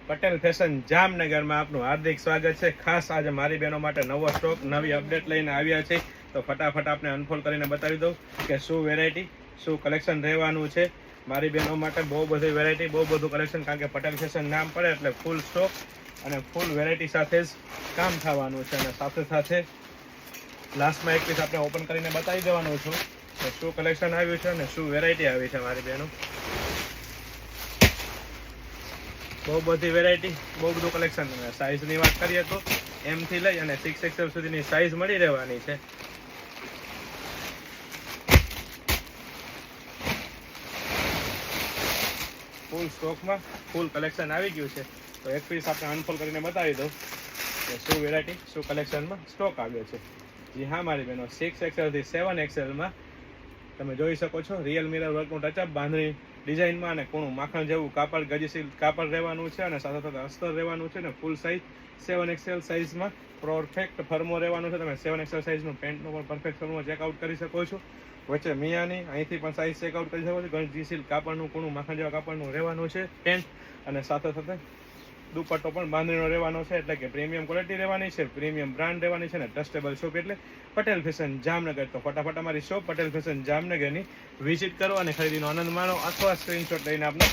Patel fashion જામનગરમાં આપનું હાર્દિક સ્વાગત છે। ખાસ આજે મારી બહેનો માટે નવો સ્ટોક નવી અપડેટ લઈને આવ્યા છે, તો ફટાફટ આપણે અનફોલ્ડ કરીને બતાવી દઉં કે શું વેરાયટી શું કલેક્શન રહેવાનું છે। મારી બહેનો માટે બહુ બધી વેરાયટી બહુ બધું કલેક્શન, કારણ કે પટેલ ફેશન નામ પડે એટલે ફૂલ સ્ટોક અને ફૂલ વેરાયટી સાથે જ કામ થવાનું છે। અને સાથે સાથે લાસ્ટમાં એક પીસ આપણે ઓપન કરીને બતાવી દેવાનું છું કે શું કલેક્શન આવ્યું છે અને શું વેરાયટી આવી છે। મારી બહેનો બહુ બધી વેરાયટી બહુ બધું કલેક્શન। સાઇઝની વાત કરીએ તો M થી લઈ અને 6XL સુધીની સાઇઝ મળી રહેવાની છે। ફૂલ સ્ટોકમાં ફૂલ કલેક્શન આવી ગયું છે, તો એક પીસ આપણે અનફોલ્ડ કરીને બતાવી દઉં કે શું વેરાયટી શું કલેક્શનમાં સ્ટોક આવ્યો છે। જી હા મારી બહેનો, 6XL થી 7XL તમે જોઈ શકો છો રિયલ મિરર વર્કનું ટચઅપ, બાંધણી ડિઝાઇનમાં અને કૂણું માખણ જેવું કાપડ ગજીસીલ કાપડ રહેવાનું છે અને સાથે સાથે અસ્તર રહેવાનું છે ને ફૂલ સાઇઝ 7XL સાઇઝમાં પરફેક્ટ ફર્મો રહેવાનું છે। તમે 7XL સાઇઝનું પેન્ટનો પણ પરફેક્ટ ફર્મો ચેકઆઉટ કરી શકો છો। વચ્ચે મિયાની અહીંથી પણ સાઇઝ ચેકઆઉટ કરી શકો છો। ગજીસીલ કાપડનું કૂણું માખણ જેવા કાપડનું રહેવાનું છે પેન્ટ, અને સાથે સાથે દુપટ્ટો પણ બાંધણીનો રહેવાનો છે, એટલે કે પ્રીમિયમ ક્વોલિટી રહેવાની છે, પ્રીમિયમ બ્રાન્ડ રહેવાની છે અને ટ્રસ્ટેબલ શોપ એટલે પટેલ ફેશન જામનગર। તો ફટાફટ અમારી શોપ પટેલ ફેશન જામનગરની વિઝિટ કરો અને ખરીદીનો આનંદ માણો, અથવા સ્ક્રીનશોટ લઈને આપણે